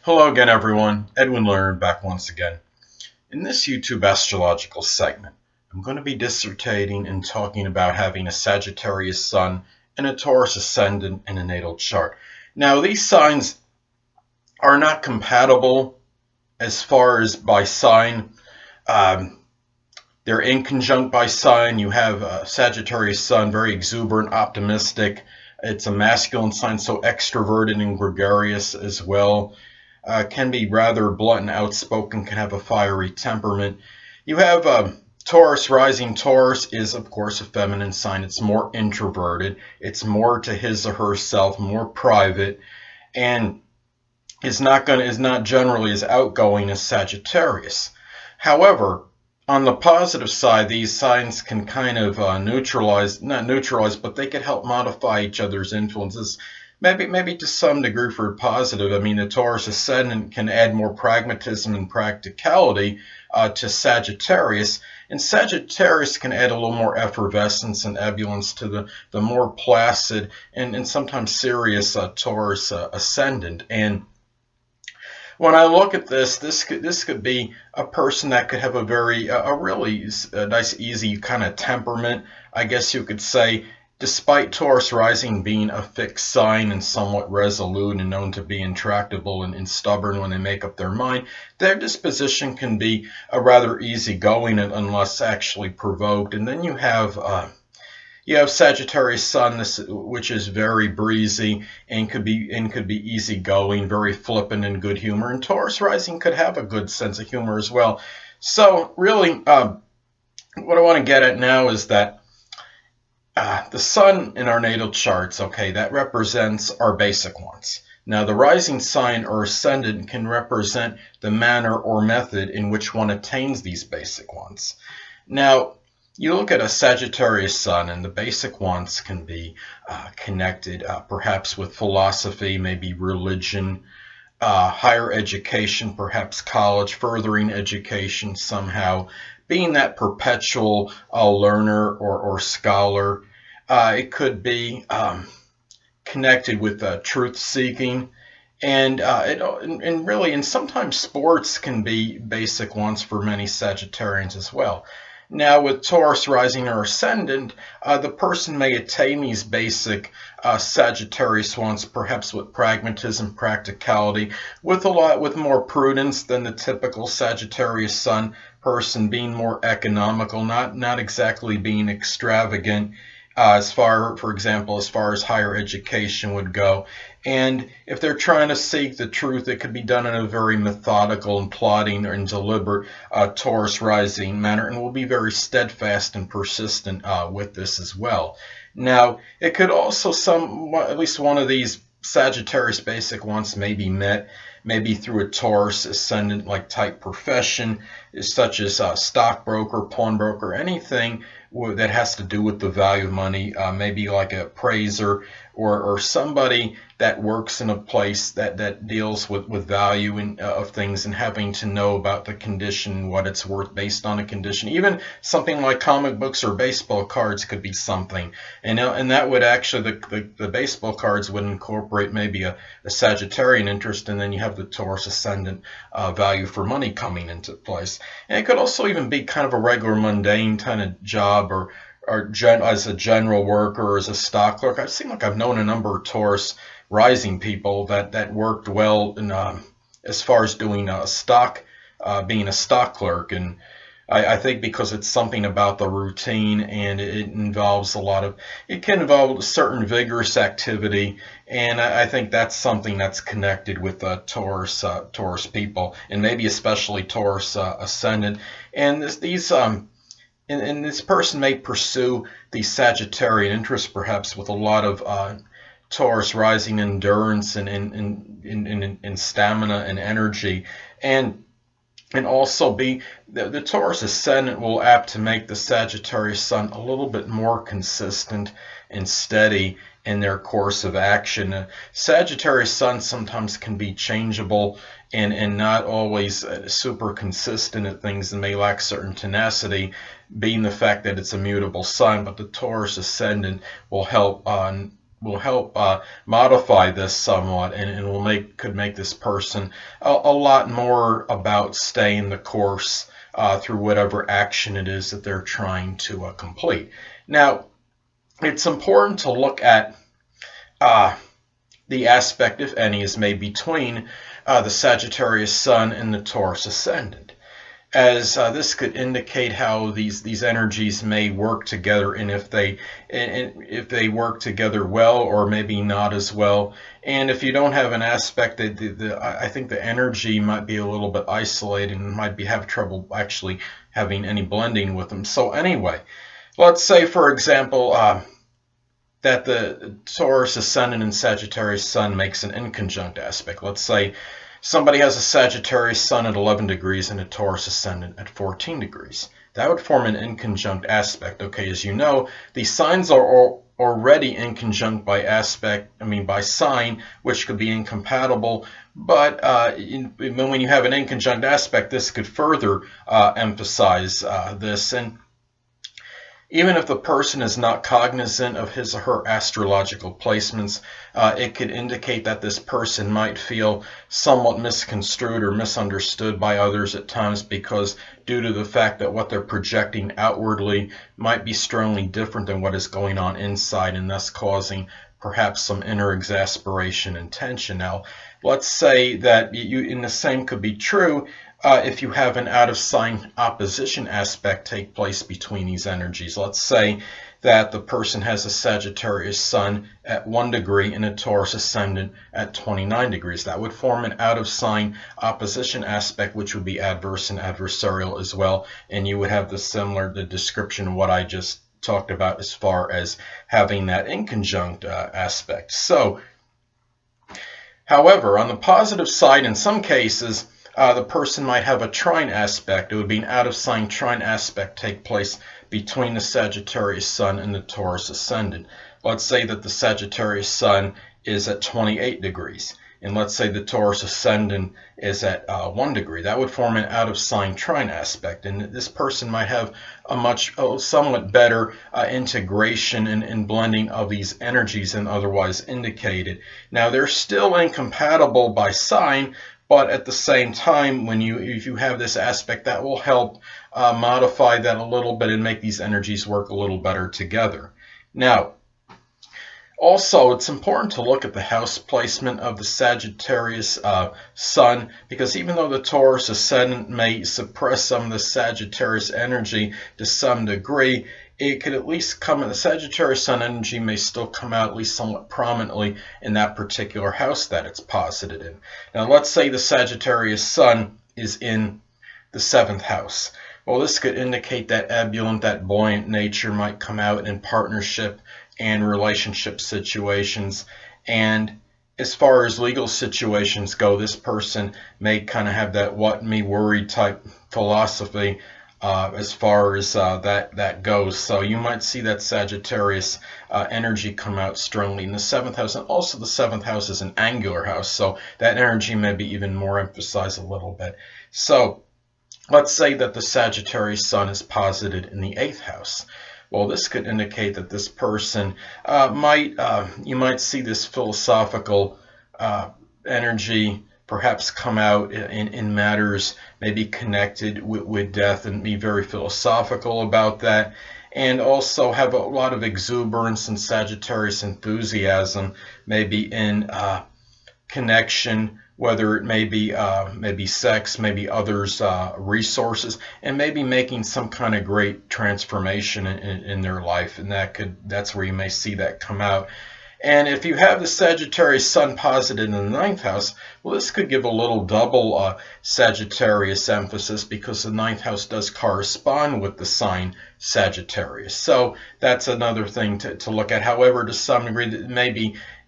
Hello again, everyone. Edwin Learnard back once again. In this YouTube astrological segment, I'm going to be dissertating and talking about having a Sagittarius Sun and a Taurus Ascendant in a natal chart. Now, these signs are not compatible as far as by sign. They're inconjunct by sign. You have Sagittarius Sun, very exuberant, optimistic. It's a masculine sign, so extroverted and gregarious as well. Can be rather blunt and outspoken, can have a fiery temperament. You have Taurus. Rising Taurus is, of course, a feminine sign. It's more introverted. It's more to his or herself, more private, and is not generally as outgoing as Sagittarius. However, on the positive side, these signs can kind of not neutralize, but they can help modify each other's influences. Maybe to some degree for positive. I mean, the Taurus Ascendant can add more pragmatism and practicality to Sagittarius, and Sagittarius can add a little more effervescence and ebullience to the more placid and sometimes serious Taurus Ascendant. And when I look at this could be a person that could have a really nice, easy kind of temperament, I guess you could say. Despite Taurus rising being a fixed sign and somewhat resolute and known to be intractable and stubborn when they make up their mind, their disposition can be a rather easygoing unless actually provoked. And then you have Sagittarius Sun, which is very breezy and could be easygoing, very flippant and good humor. And Taurus rising could have a good sense of humor as well. So really, what I want to get at now is that the sun in our natal charts, okay, that represents our basic wants. Now, the rising sign or ascendant can represent the manner or method in which one attains these basic wants. Now, you look at a Sagittarius Sun, and the basic wants can be connected perhaps with philosophy, maybe religion, higher education, perhaps college, furthering education somehow, being that perpetual learner or scholar. It could be connected with truth seeking, and sometimes sports can be basic ones for many Sagittarians as well. Now, with Taurus rising or ascendant, the person may attain these basic Sagittarius wants, perhaps with pragmatism, practicality, with more prudence than the typical Sagittarius Sun person, being more economical, not exactly being extravagant, for example, as far as higher education would go. And if they're trying to seek the truth, it could be done in a very methodical and plotting and deliberate Taurus rising manner, and will be very steadfast and persistent with this as well. Now, it could also at least one of these Sagittarius basic wants may be met maybe through a Taurus ascendant like type profession, such as stockbroker, pawnbroker, anything that has to do with the value of money, maybe like a appraiser or somebody that works in a place that deals with value of things and having to know about the condition, what it's worth based on a condition. Even something like comic books or baseball cards could be something. And that would actually, the baseball cards would incorporate maybe a Sagittarian interest, and then you have the Taurus Ascendant value for money coming into place. And it could also even be kind of a regular mundane kind of job or as a general worker or as a stock clerk. I've seen I've known a number of Taurus rising people that worked well in as far as doing being a stock clerk. And I think because it's something about the routine, and it can involve certain vigorous activity, and I think that's something that's connected with Taurus people, and maybe especially Taurus Ascendant. And this person may pursue these Sagittarian interests perhaps with a lot of Taurus rising endurance and stamina and energy, and also be the Taurus Ascendant will apt to make the Sagittarius Sun a little bit more consistent and steady in their course of action. Sagittarius Sun sometimes can be changeable and not always super consistent at things, and may lack certain tenacity, being the fact that it's a mutable sign. But the Taurus Ascendant will help will help modify this somewhat, and could make this person a lot more about staying the course through whatever action it is that they're trying to complete. Now, it's important to look at the aspect, if any, is made between the Sagittarius Sun and the Taurus Ascendant, as this could indicate how these energies may work together, and if they work together well or maybe not as well. And if you don't have an aspect, I think the energy might be a little bit isolated and might have trouble actually having any blending with them. So anyway, let's say, for example, that the Taurus Ascendant and Sagittarius Sun makes an inconjunct aspect. Let's say somebody has a Sagittarius Sun at 11 degrees and a Taurus Ascendant at 14 degrees. That would form an inconjunct aspect. Okay, as you know, these signs are already inconjunct by sign, which could be incompatible. But when you have an inconjunct aspect, this could further emphasize this. And even if the person is not cognizant of his or her astrological placements, it could indicate that this person might feel somewhat misconstrued or misunderstood by others at times, because due to the fact that what they're projecting outwardly might be strongly different than what is going on inside, and thus causing perhaps some inner exasperation and tension. Now, let's say that the same could be true if you have an out-of-sign opposition aspect take place between these energies. Let's say that the person has a Sagittarius Sun at 1 degree and a Taurus Ascendant at 29 degrees. That would form an out-of-sign opposition aspect, which would be adverse and adversarial as well. And you would have the description of what I just talked about as far as having that inconjunct aspect. So, however, on the positive side, in some cases, the person might have a trine aspect. It would be an out-of-sign trine aspect take place between the Sagittarius Sun and the Taurus Ascendant. Let's say that the Sagittarius Sun is at 28 degrees, and let's say the Taurus Ascendant is at 1 degree. That would form an out-of-sign trine aspect, and this person might have a somewhat better integration and blending of these energies than otherwise indicated. Now, they're still incompatible by sign, but at the same time, if you have this aspect, that will help modify that a little bit and make these energies work a little better together. Now, also, it's important to look at the house placement of the Sagittarius Sun, because even though the Taurus Ascendant may suppress some of the Sagittarius energy to some degree, it could at least the Sagittarius Sun energy may still come out at least somewhat prominently in that particular house that it's posited in. Now, let's say the Sagittarius Sun is in the 7th house. Well, this could indicate that ebullient, that buoyant nature might come out in partnership and relationship situations. And as far as legal situations go, this person may kind of have that what me worried type philosophy as far as that goes. So you might see that Sagittarius energy come out strongly in the 7th house. And also the 7th house is an angular house, so that energy may be even more emphasized a little bit. So let's say that the Sagittarius Sun is posited in the 8th house. Well, this could indicate that this person you might see this philosophical energy perhaps come out in matters maybe connected with death, and be very philosophical about that, and also have a lot of exuberance and Sagittarius enthusiasm, maybe in connection, whether it may be sex, maybe others' resources, and maybe making some kind of great transformation in their life, and that's where you may see that come out. And if you have the Sagittarius Sun posited in the 9th house, well, this could give a little double Sagittarius emphasis, because the 9th house does correspond with the sign Sagittarius. So that's another thing to look at. However, to some degree,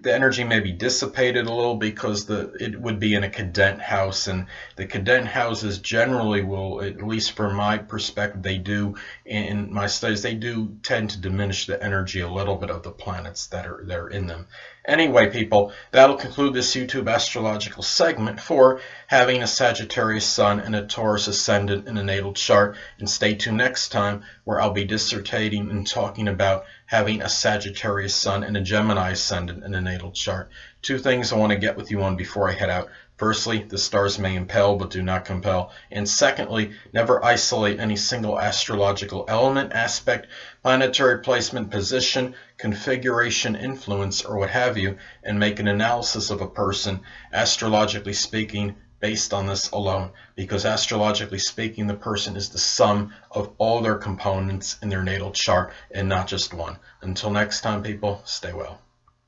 the energy may be dissipated a little, because it would be in a cadent house, and the cadent houses generally will, at least from my perspective, they do, in my studies, they do tend to diminish the energy a little bit of the planets that are in them. Anyway, people, that'll conclude this YouTube astrological segment for having a Sagittarius Sun and a Taurus Ascendant in a natal chart. And stay tuned next time where I'll be dissertating and talking about having a Sagittarius Sun and a Gemini Ascendant in a natal chart. Two things I want to get with you on before I head out. Firstly, the stars may impel but do not compel. And secondly, never isolate any single astrological element, aspect, planetary placement, position, configuration, influence, or what have you, and make an analysis of a person, astrologically speaking, based on this alone. Because astrologically speaking, the person is the sum of all their components in their natal chart and not just one. Until next time, people, stay well.